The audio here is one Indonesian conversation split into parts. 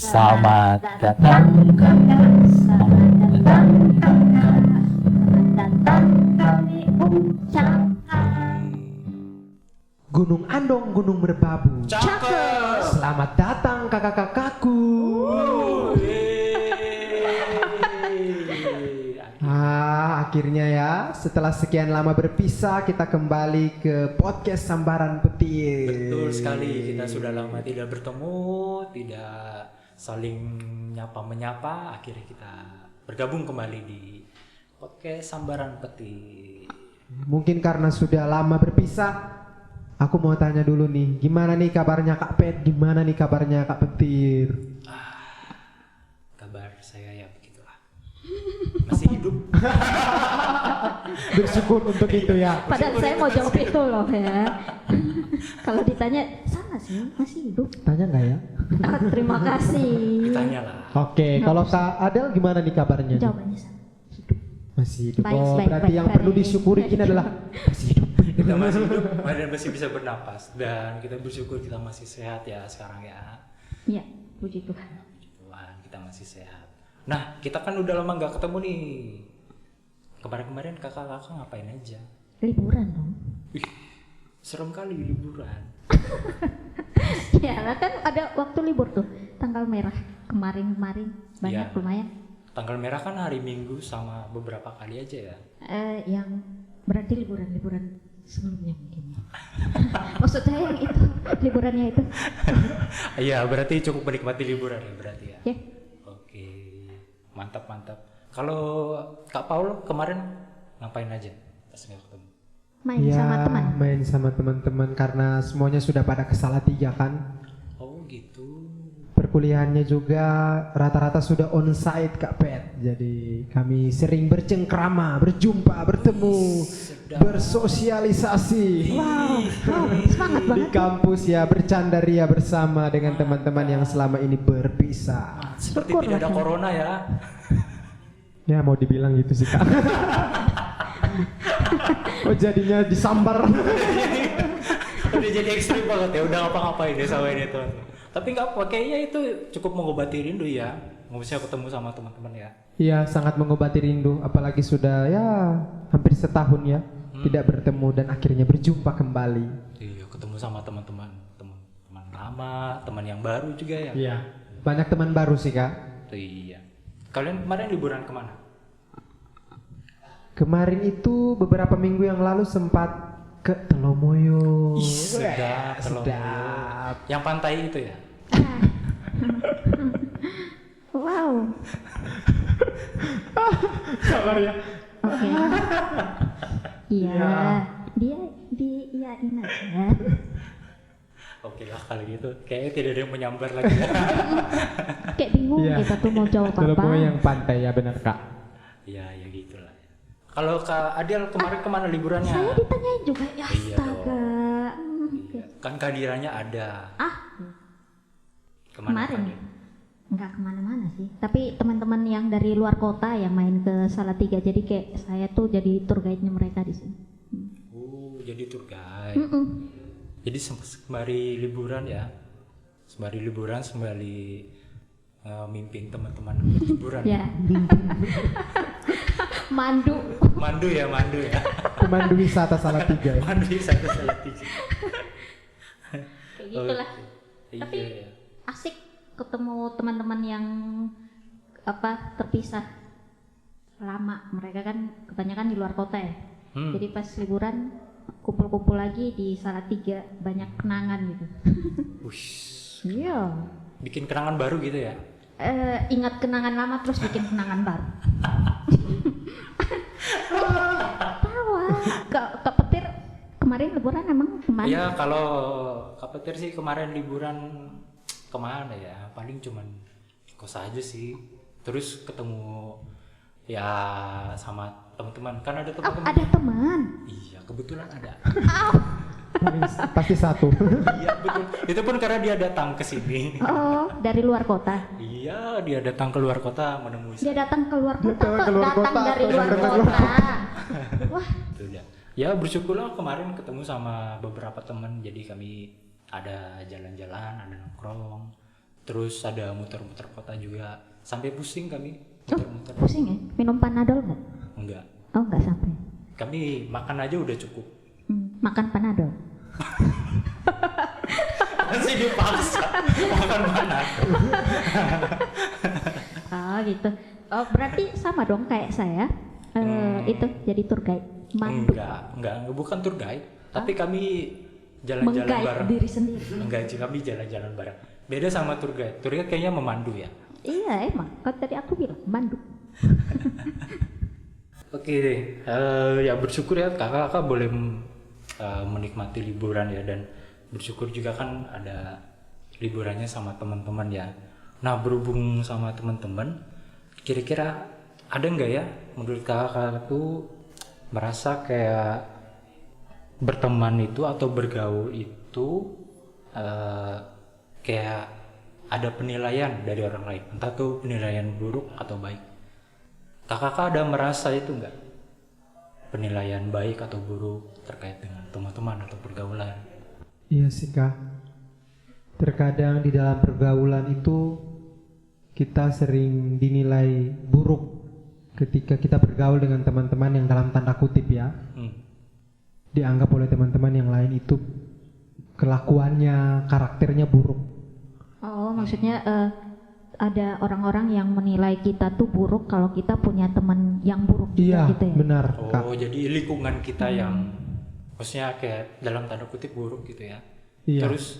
Selamat datang kakak, selamat datang kakak, selamat datang kami ucapkan. Gunung Andong, gunung merbabu. Cakep. Selamat datang kakak-kakakku. Akhirnya ya, setelah sekian lama berpisah, kita kembali ke podcast Sambaran Petir. Betul sekali, kita sudah lama tidak bertemu, tidak saling nyapa-menyapa. Akhirnya kita bergabung kembali di podcast Sambaran Petir. Mungkin karena sudah lama berpisah, aku mau tanya dulu nih, gimana nih kabarnya Kak Pet? Gimana nih kabarnya Kak Petir? Kabar saya ya begitulah, masih hidup. Bersyukur untuk itu ya. Padahal saya mau jawab itu loh ya. Kalau ditanya, sama sih, masih hidup. Tanya nggak ya? Terima kasih. Ditanya lah. Oke, kalau Kak Adel gimana nih kabarnya? Jawabannya sama. Masih hidup. Baik, Oh, baik, berarti baik, yang baik. perlu disyukuri ini adalah masih hidup. Kita masih hidup dan masih bisa bernapas, dan kita bersyukur kita masih sehat ya sekarang ya. Iya, puji Tuhan. Puji Tuhan, kita masih sehat. Nah, kita kan udah lama nggak ketemu nih. Kemarin-kemarin kakak-kakak ngapain aja? Liburan dong. Wih, serem kali liburan. Ya lah, kan ada waktu libur tuh, tanggal merah kemarin banyak Iya. lumayan. Tanggal merah kan hari Minggu sama beberapa kali aja ya. Yang berarti liburan sebelumnya mungkin. Maksudnya yang itu liburannya itu. Iya, berarti cukup menikmati liburan ya berarti ya. Ya. Oke, mantap. Kalau Kak Paul kemarin ngapain aja pas nggak ketemu? Main Ya, sama teman. main sama teman-teman karena semuanya sudah pada ke Salatiga kan. Oh gitu. Perkuliahannya juga rata-rata sudah onsite Kak Pet. Jadi kami sering bercengkrama, berjumpa, bertemu, bersosialisasi. Wow, semangat Di banget. kampus ya, bercanda ria bersama dengan teman-teman yang selama ini berpisah. Seperti Syukur tidak ada lah. corona ya. Ya mau dibilang gitu sih Kak. Oh jadinya disambar. Udah jadi ekstrim banget ya, udah ngapa-ngapain deh sama ini tuh. Tapi nggak apa, kayaknya itu cukup mengobati rindu ya. Nggak bisa ketemu sama teman-teman ya. Iya sangat mengobati rindu. Apalagi sudah ya hampir setahun ya tidak bertemu dan akhirnya berjumpa kembali. Iya, ketemu sama teman lama, teman yang baru juga ya. Iya. Banyak teman baru sih Kak. Iya. Kalian kemarin liburan kemana? Kemarin itu beberapa minggu yang lalu sempat ke Telomoyo. Ih, sedap, sedap. Yang pantai itu ya? Wow. Sabar ya. Oke. Iya. Ya. Dia diiyain aja. Oke lah kalau gitu. Kayaknya tidak ada yang menyambar lagi ya. Kayak bingung Iya. kita tuh mau jawab apa. Telomoyo yang pantai ya benar Kak. Iya, ya gitulah. Kalau Kak Adel kemarin kemana liburannya? Saya ditanyain juga ya, Iya astaga. Iya. Kan kehadirannya ada. Kemarin Kak Adel? nggak kemana-mana sih, tapi teman-teman yang dari luar kota yang main ke Salatiga, jadi kayak saya tuh jadi tour guide-nya mereka di sini. Oh, jadi tour guide. Jadi sembari liburan ya. Sembari mimpin teman-teman liburan. Ya. Mandu. Mandu ya. Pemandu wisata Salatiga ya. Mandu satu Salatiga. Kayak gitulah. Iya, Tapi iya. asik ketemu teman-teman yang terpisah lama. Mereka kan kebanyakan di luar kota ya. Jadi pas liburan kumpul-kumpul lagi di Salatiga, banyak kenangan gitu. Wush. Iya. Bikin kenangan baru gitu ya. Ingat kenangan lama terus bikin kenangan baru. Tawa. Kak Petir kemarin liburan emang kemana? Ya kalau Kak Petir sih kemarin liburan kemana ya? Paling cuman di kos aja sih. Terus ketemu ya sama teman-teman. Kan ada teman-teman. Ada teman. Iya, kebetulan ada. Pasti satu. Iya, betul. Itu pun karena dia datang ke sini. Oh, dari luar kota. Iya, dia datang ke luar kota menemui Dia datang ke luar kota. Datang ke luar Datang kota, dari atau luar datang kota. keluar Wah, Itu dia. Ya bersyukurlah kemarin ketemu sama beberapa teman. Jadi kami ada jalan-jalan, ada nongkrong. Terus ada muter-muter kota juga. Sampai pusing kami Oh, muter-muter. pusing ya? Minum Panadol nggak? Enggak. Oh, nggak sampai. Kami makan aja udah cukup. Makan Panadol. Masih dipaksa makan mana? Oh gitu. Oh berarti sama dong kayak saya. Itu jadi tour guide. Mandu. Enggak, bukan tour guide. Tapi kami jalan-jalan Meng-guide bareng. diri sendiri. Enggak, kami jalan-jalan bareng. Beda sama tour guide. Tour guide kayaknya memandu ya. Iya emang. Kan tadi aku bilang mandu. Oke deh. Ya bersyukur ya kakak boleh menikmati liburan ya, dan bersyukur juga kan ada liburannya sama teman-teman ya. Nah berhubung sama teman-teman, kira-kira ada nggak ya menurut kakak tuh merasa kayak berteman itu atau bergaul itu kayak ada penilaian dari orang lain, entah tuh penilaian buruk atau baik. Kakak ada merasa itu nggak, penilaian baik atau buruk terkait dengan teman-teman atau pergaulan? Iya sih Kak. Terkadang di dalam pergaulan itu kita sering dinilai buruk ketika kita bergaul dengan teman-teman yang dalam tanda kutip ya, dianggap oleh teman-teman yang lain itu kelakuannya, karakternya buruk. Oh maksudnya ada orang-orang yang menilai kita tuh buruk kalau kita punya teman yang buruk juga Iya, gitu ya? benar Kak. Oh jadi lingkungan kita yang maksudnya kayak dalam tanda kutip buruk gitu ya. Iya. Terus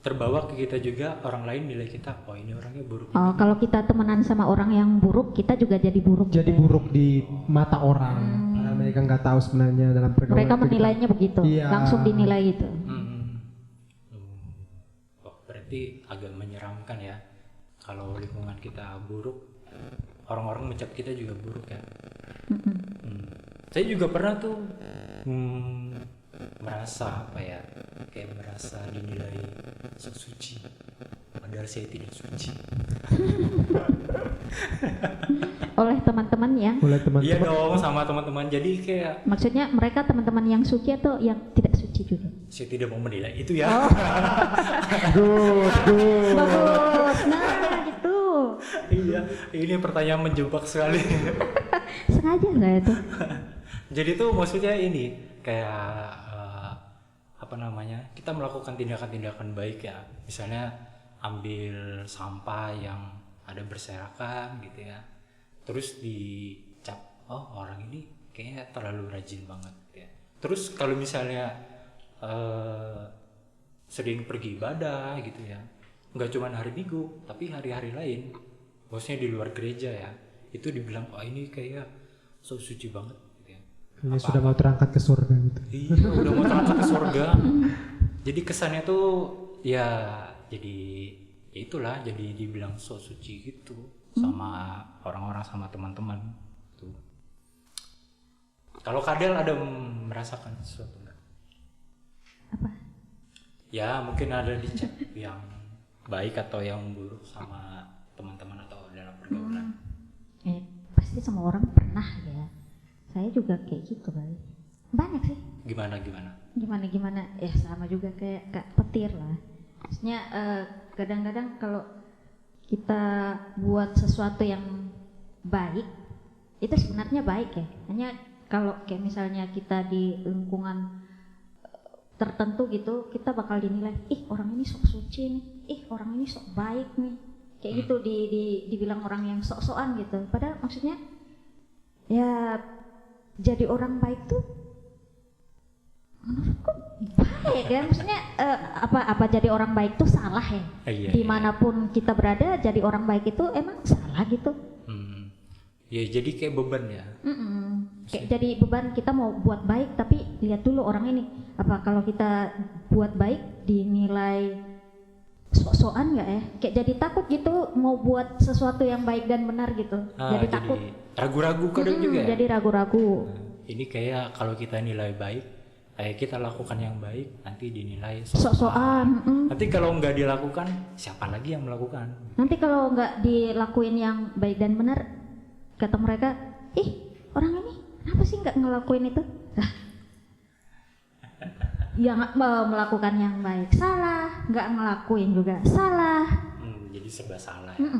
terbawa ke kita juga, orang lain nilai kita, oh ini orangnya buruk. Oh kalau kita temenan sama orang yang buruk, kita juga jadi buruk. Jadi gitu ya? buruk di mata orang. Karena mereka nggak tahu sebenarnya dalam pergaulan. Mereka itu kita- menilainya begitu, Iya. langsung dinilai gitu. Oh, berarti agak menyeramkan ya. Kalau lingkungan kita buruk, orang-orang mencap kita juga buruk ya. Saya juga pernah tuh merasa apa ya, kayak merasa dinilai sok suci, padahal saya tidak suci. Oleh teman-teman yang, Oleh Iya teman-teman. dong, sama teman-teman. Jadi kayak maksudnya mereka teman-teman yang suci atau yang tidak suci juga? saya tidak mau menilai itu ya. Good. Bagus, nah gitu. Iya, ini pertanyaan menjebak sekali. Sengaja nggak itu? Jadi tuh maksudnya ini kayak apa namanya, kita melakukan tindakan-tindakan baik ya, misalnya ambil sampah yang ada berserakan gitu ya, terus dicap, oh orang ini kayaknya terlalu rajin banget ya. Terus kalau misalnya sering pergi ibadah gitu ya, nggak cuma hari Minggu tapi hari-hari lain, maksudnya di luar gereja ya, itu dibilang oh ini kayak so suci banget gitu ya. Kayaknya sudah mau terangkat ke surga gitu. Iya, udah mau terangkat ke surga. Jadi kesannya tuh ya jadi ya itulah, jadi dibilang so suci gitu sama orang-orang, sama teman-teman tuh. Kalau Kadel ada merasakan sesuatu enggak? Apa? Ya mungkin ada dicap yang baik atau yang buruk sama teman-teman atau dalam pergaulan. Pasti semua orang pernah ya. Saya juga kayak gitu kali. Banyak sih. Gimana? Gimana? Ya sama juga kayak Kak Petir lah. Maksudnya kadang-kadang kalau kita buat sesuatu yang baik, itu sebenarnya baik ya. Hanya kalau kayak misalnya kita di lingkungan tertentu gitu, kita bakal dinilai, ih orang ini sok suci nih, ih orang ini sok baik nih, kayak gitu dibilang orang yang sok-sokan gitu. Padahal maksudnya ya jadi orang baik tuh menurutku baik ya, maksudnya apa jadi orang baik tuh salah ya? Iya, Dimanapun kita berada, jadi orang baik itu emang salah gitu. Ya jadi kayak beban ya. Kayak jadi beban, kita mau buat baik tapi lihat dulu orang ini, apa kalau kita buat baik dinilai sok-sokan nggak ya? Kayak jadi takut gitu mau buat sesuatu yang baik dan benar gitu. Jadi takut. Ragu-ragu kadang juga. Jadi ragu-ragu. Ini kayak kalau kita nilai baik, kayak kita lakukan yang baik, nanti dinilai Sok-sokan. Nanti kalau nggak dilakukan, siapa lagi yang melakukan? Nanti kalau nggak dilakuin yang baik dan benar, kata mereka, ih orang ini kenapa sih nggak ngelakuin itu? Lah, yang melakukan yang baik salah, nggak ngelakuin juga salah. jadi serba salah ya.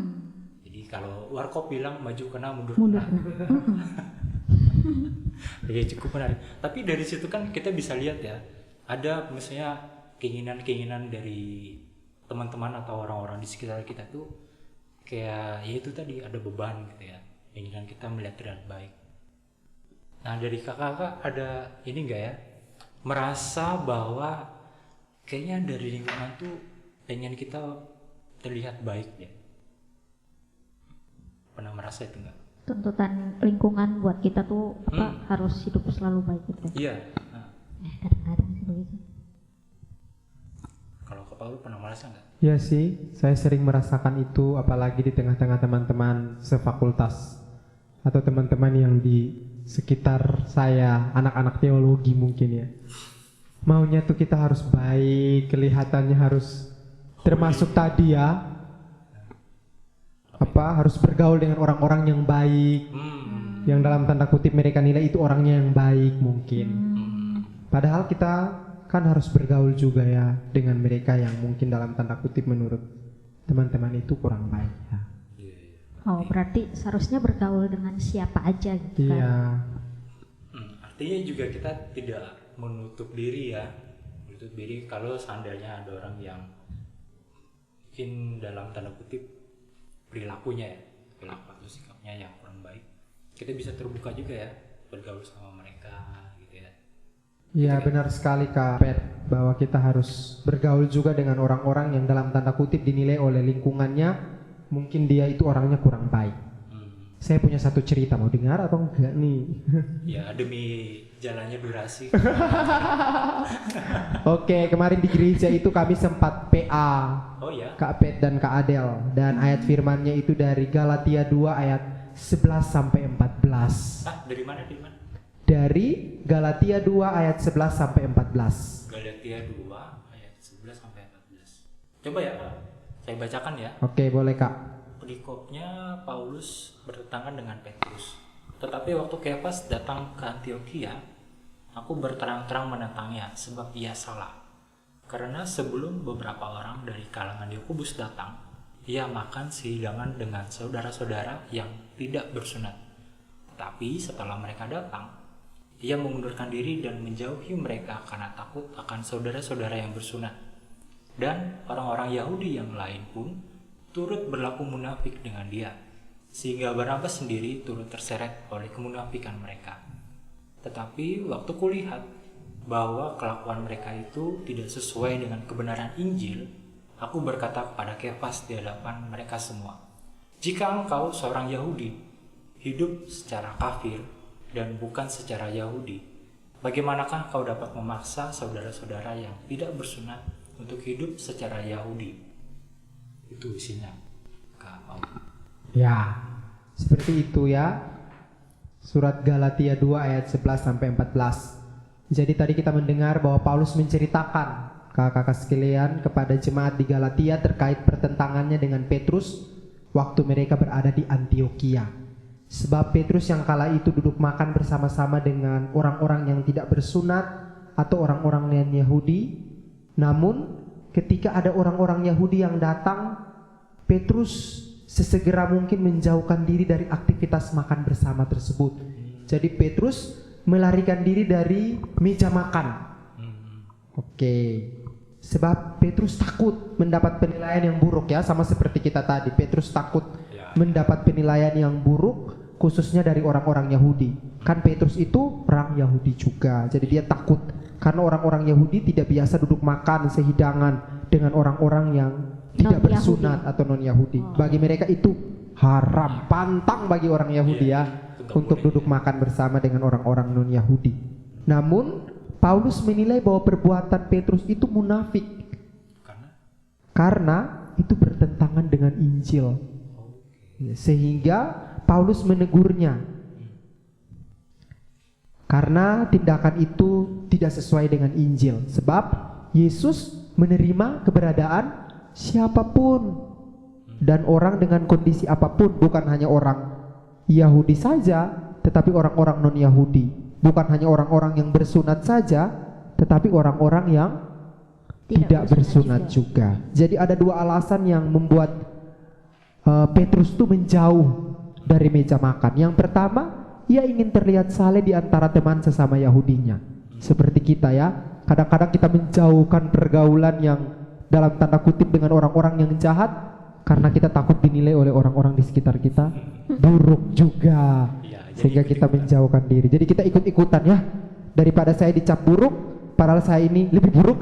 Jadi kalau warkop bilang maju kena mundur Mundur kena. kena. Ya cukup menarik. Tapi dari situ kan kita bisa lihat ya, ada misalnya keinginan-keinginan dari teman-teman atau orang-orang di sekitar kita tuh kayak ya itu tadi ada beban gitu ya, keinginan kita melihat terlihat baik. Nah dari kakak ada ini enggak ya, merasa bahwa kayaknya dari lingkungan tuh pengen kita terlihat baik ya? Pernah merasa itu enggak? Tuntutan lingkungan buat kita tuh harus hidup selalu baik gitu. Iya. Nah, Kadang-kadang sih begitu. kalau Kak Paul pernah merasa enggak? Ya sih, saya sering merasakan itu, apalagi di tengah-tengah teman-teman sefakultas atau teman-teman yang di sekitar saya, anak-anak teologi mungkin ya. Maunya tuh kita harus baik, kelihatannya harus termasuk tadi ya, harus bergaul dengan orang-orang yang baik, yang dalam tanda kutip mereka nilai itu orangnya yang baik mungkin. Padahal kita kan harus bergaul juga ya dengan mereka yang mungkin dalam tanda kutip menurut teman-teman itu kurang baik ya. Oh berarti seharusnya bergaul dengan siapa aja gitu kan? Iya. Artinya juga kita tidak menutup diri ya, kalau seandainya ada orang yang mungkin dalam tanda kutip perilaku atau sikapnya yang kurang baik, kita bisa terbuka juga ya bergaul sama mereka gitu ya. Iya benar sekali Kak Pet, bahwa kita harus bergaul juga dengan orang-orang yang dalam tanda kutip dinilai oleh lingkungannya mungkin dia itu orangnya kurang baik. Saya punya satu cerita, mau dengar atau enggak nih? Ya demi jalannya durasi. Oke, kemarin di gereja itu kami sempat PA. Oh ya. Kak Pet dan Kak Adel, dan ayat firmannya itu dari Galatia 2 ayat 11 sampai 14. Dari mana? Dari Galatia 2 ayat 11 sampai 14. Galatia 2 ayat 11 sampai 14. Coba ya, saya bacakan ya. Oke, boleh Kak. Perikopnya Paulus bertentangan dengan Petrus. Tetapi waktu Kefas datang ke Antiokhia, aku berterang-terang menentangnya sebab ia salah. Karena sebelum beberapa orang dari kalangan Yakobus datang, ia makan sehidangan dengan saudara-saudara yang tidak bersunat. Tetapi setelah mereka datang, ia mengundurkan diri dan menjauhi mereka karena takut akan saudara-saudara yang bersunat. Dan orang-orang Yahudi yang lain pun turut berlaku munafik dengan dia, sehingga Barnabas sendiri turut terseret oleh kemunafikan mereka. Tetapi waktu kulihat bahwa kelakuan mereka itu tidak sesuai dengan kebenaran Injil, aku berkata kepada Kefas di hadapan mereka semua, jika engkau seorang Yahudi hidup secara kafir dan bukan secara Yahudi, bagaimanakah kau dapat memaksa saudara-saudara yang tidak bersunat untuk hidup secara Yahudi? Itu isinya Kak Paul. Ya, seperti itu ya. Surat Galatia 2 ayat 11 sampai 14. Jadi tadi kita mendengar bahwa Paulus menceritakan kakak-kakak sekalian kepada jemaat di Galatia terkait pertentangannya dengan Petrus waktu mereka berada di Antiokhia. Sebab Petrus yang kala itu duduk makan bersama-sama dengan orang-orang yang tidak bersunat atau orang-orang non-Yahudi. Namun ketika ada orang-orang Yahudi yang datang, Petrus sesegera mungkin menjauhkan diri dari aktivitas makan bersama tersebut. Jadi Petrus melarikan diri dari meja makan. Oke. Sebab Petrus takut mendapat penilaian yang buruk ya, sama seperti kita tadi. Petrus takut mendapat penilaian yang buruk khususnya dari orang-orang Yahudi. Kan Petrus itu orang Yahudi juga. Jadi dia takut karena orang-orang Yahudi tidak biasa duduk makan sehidangan dengan orang-orang yang tidak bersunat atau non-Yahudi. Bagi mereka itu haram, pantang bagi orang Yahudi ya untuk duduk makan bersama dengan orang-orang non-Yahudi. Namun Paulus menilai bahwa perbuatan Petrus itu munafik karena itu bertentangan dengan Injil. Sehingga Paulus menegurnya karena tindakan itu tidak sesuai dengan Injil. Sebab Yesus menerima keberadaan siapapun dan orang dengan kondisi apapun, bukan hanya orang Yahudi saja, tetapi orang-orang non-Yahudi, bukan hanya orang-orang yang bersunat saja, tetapi orang-orang yang tidak bersunat juga. Jadi ada dua alasan yang membuat Petrus tuh menjauh dari meja makan. Yang pertama, ia ingin terlihat saleh di antara teman sesama Yahudinya. Seperti kita ya, kadang-kadang kita menjauhkan pergaulan yang dalam tanda kutip dengan orang-orang yang jahat karena kita takut dinilai oleh orang-orang di sekitar kita buruk juga, sehingga kita menjauhkan diri. Jadi kita ikut-ikutan ya, daripada saya dicap buruk padahal saya ini lebih buruk.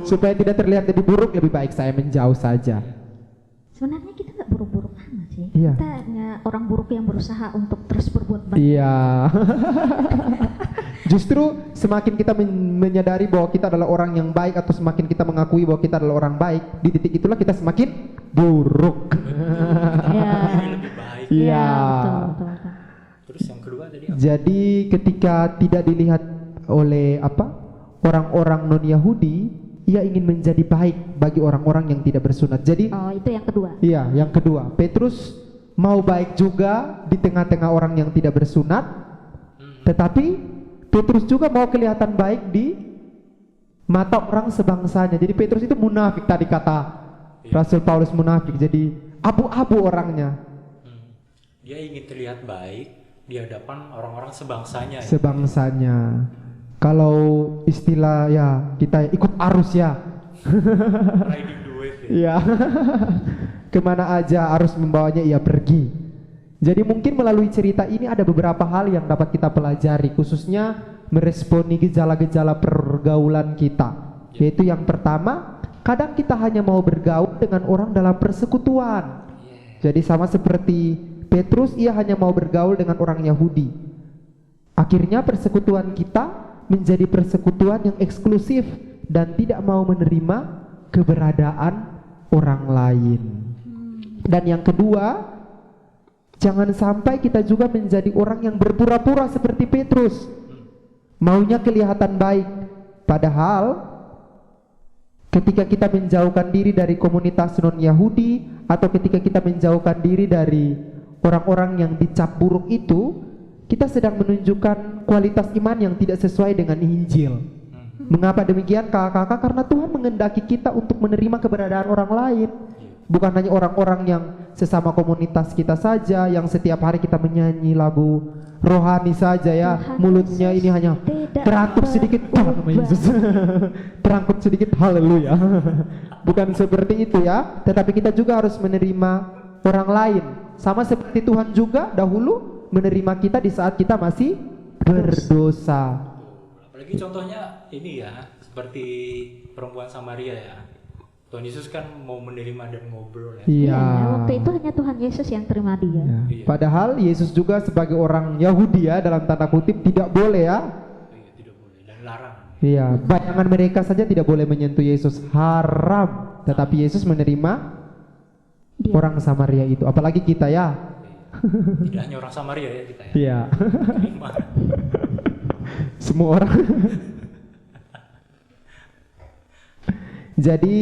Supaya tidak terlihat lebih buruk, lebih baik saya menjauh saja. Sebenarnya kita nggak buruk-buruk amat sih. Iya. Kita hanya orang buruk yang berusaha untuk terus berbuat baik. Iya. Justru semakin kita menyadari bahwa kita adalah orang yang baik, atau semakin kita mengakui bahwa kita adalah orang baik, di titik itulah kita semakin buruk. Iya. Lebih baik. Iya. Betul. Terus yang kedua tadi apa? Jadi ketika tidak dilihat oleh orang-orang non-Yahudi, ia ingin menjadi baik bagi orang-orang yang tidak bersunat. Jadi itu yang kedua. iya, yang kedua, Petrus mau baik juga di tengah-tengah orang yang tidak bersunat, tetapi Petrus juga mau kelihatan baik di mata orang sebangsanya. Jadi Petrus itu munafik, tadi kata Rasul Paulus munafik. Jadi abu-abu orangnya. Dia ingin terlihat baik di hadapan orang-orang sebangsanya. Sebangsanya. Kalau istilah ya kita ikut arus ya. Riding the wave ya. Iya. Kemana aja arus membawanya ia pergi. Jadi mungkin melalui cerita ini ada beberapa hal yang dapat kita pelajari, khususnya meresponi gejala-gejala pergaulan kita. Yaitu yang pertama, kadang kita hanya mau bergaul dengan orang dalam persekutuan. Jadi sama seperti Petrus, ia hanya mau bergaul dengan orang Yahudi. Akhirnya persekutuan kita menjadi persekutuan yang eksklusif dan tidak mau menerima keberadaan orang lain. Dan yang kedua, jangan sampai kita juga menjadi orang yang berpura-pura seperti Petrus, maunya kelihatan baik, padahal ketika kita menjauhkan diri dari komunitas non-Yahudi, atau ketika kita menjauhkan diri dari orang-orang yang dicap buruk itu, kita sedang menunjukkan kualitas iman yang tidak sesuai dengan Injil. Mengapa demikian kakak-kakak? Karena Tuhan mengendaki kita untuk menerima keberadaan orang lain, bukan hanya orang-orang yang sesama komunitas kita saja, yang setiap hari kita menyanyi lagu rohani saja ya, Tuhan mulutnya Yesus ini hanya terangkup sedikit nama Yesus. Terangkup sedikit haleluya. Bukan seperti itu ya, tetapi kita juga harus menerima orang lain, sama seperti Tuhan juga dahulu menerima kita di saat kita masih berdosa. Apalagi contohnya ini ya, seperti perempuan Samaria ya. Tuhan Yesus kan mau menerima dan ngobrol ya. Iya. Waktu itu hanya Tuhan Yesus yang terima dia. Ya. Iya. Padahal Yesus juga sebagai orang Yahudi ya, dalam tanda kutip tidak boleh ya. Iya, tidak boleh dan larang. Iya, bayangan mereka saja tidak boleh menyentuh Yesus, haram. Tetapi Yesus menerima Dia. orang Samaria itu, apalagi kita ya. Tidak hanya orang Samaria ya kita ya. Iya. Terima. Semua orang. Jadi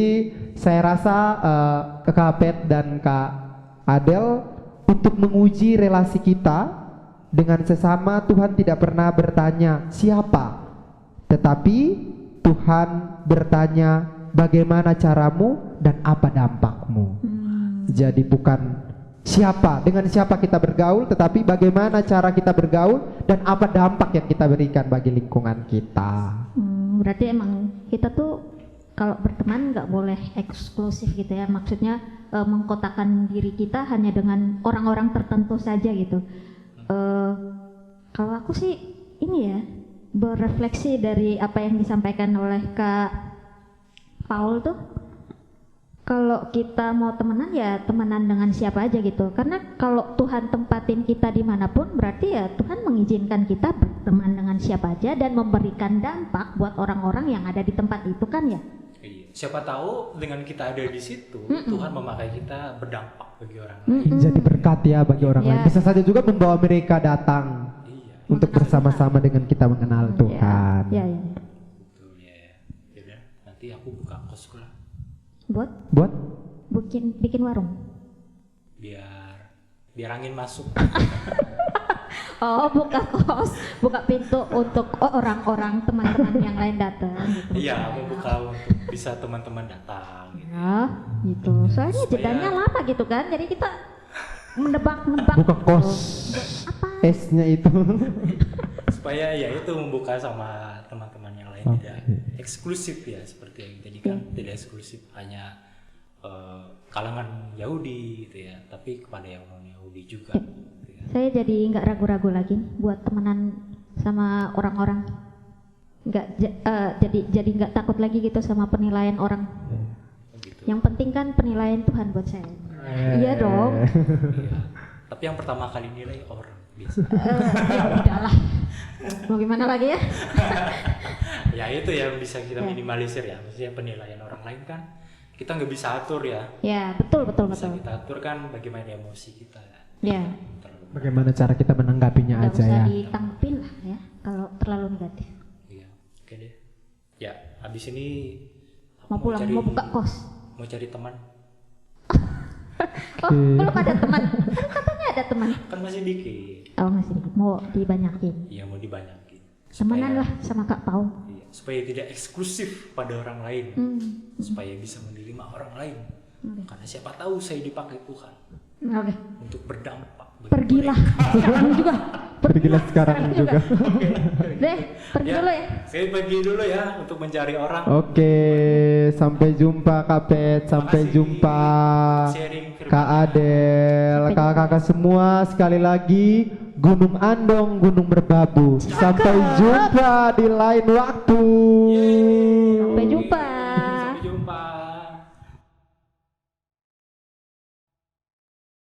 saya rasa Kak Pet dan Kak Adel, untuk menguji relasi kita dengan sesama, Tuhan tidak pernah bertanya siapa, tetapi Tuhan bertanya bagaimana caramu dan apa dampakmu. Jadi bukan siapa, dengan siapa kita bergaul, tetapi bagaimana cara kita bergaul dan apa dampak yang kita berikan bagi lingkungan kita. Berarti emang kita tuh kalau berteman nggak boleh eksklusif gitu ya, maksudnya mengkotakkan diri kita hanya dengan orang-orang tertentu saja gitu. Kalau aku sih ini ya, berefleksi dari apa yang disampaikan oleh Kak Paul tuh, kalau kita mau temenan ya temenan dengan siapa aja gitu, karena kalau Tuhan tempatin kita dimanapun, berarti ya Tuhan mengizinkan kita berteman dengan siapa aja dan memberikan dampak buat orang-orang yang ada di tempat itu kan ya. Iya. Siapa tahu dengan kita ada di situ, Tuhan memakai kita berdampak bagi orang lain. Jadi berkat ya bagi orang Ya. lain. Bisa saja juga membawa mereka datang Iya. untuk bersama-sama dengan kita mengenal Tuhan. Ya. Betul ya. Yaudah, nanti aku buka kos lah. Buat Bikin warung. Biar angin masuk. Oh, buka kos, buka pintu untuk orang-orang teman-teman yang lain datang gitu. Iya, membuka untuk bisa teman-teman datang gitu. Ya, gitu. Soalnya Supaya- jedanya lama gitu kan. Jadi kita menebak-nebak. Buka kos. Apa? S-nya itu. Supaya ya itu membuka sama teman-teman yang lain Oke. tidak eksklusif ya, seperti yang tadi kan tidak eksklusif hanya kalangan Yahudi gitu ya, tapi kepada yang non Yahudi juga gitu ya. Saya jadi nggak ragu-ragu lagi nih buat temenan sama orang-orang. Jadi nggak takut lagi gitu sama penilaian orang. Gitu. Yang penting kan penilaian Tuhan buat saya. Iya dong. Iya. Tapi yang pertama kali nilai orang biasa. Ya udahlah. Mau gimana lagi ya? Ya itu yang bisa kita minimalisir ya, maksudnya penilaian orang lain kan kita nggak bisa atur ya. Ya betul. Bisa kita atur kan bagaimana emosi kita ya. Ya. Terlalu- Bagaimana cara kita menanggapinya Nggak aja usah ya. ditanggepin lah ya kalau terlalu negatif. Iya, oke deh. Ya, habis ini aku Mau pulang, mau buka kos. Mau cari teman. Oh, belum ada teman. Kan katanya ada teman. Kan masih dikit. Oh masih dikit. Mau dibanyakin. Iya, mau dibanyakin. Temenan lah sama Kak Pau. Iya, supaya tidak eksklusif pada orang lain. Supaya bisa menerima orang lain. Karena siapa tahu saya dipakai Tuhan Oke. untuk berdampak. bagi Pergilah. Sekarang juga. Pergilah sekarang juga. Deh, pergi dulu ya. Saya pergi dulu ya untuk mencari orang. Oke, sampai jumpa Kak Pet, sampai Makasih jumpa sharing firman. Kak Adel, kakak-kakak semua sekali lagi Gunung Andong, Gunung Merbabu. Sampai jumpa di lain waktu. Sampai jumpa.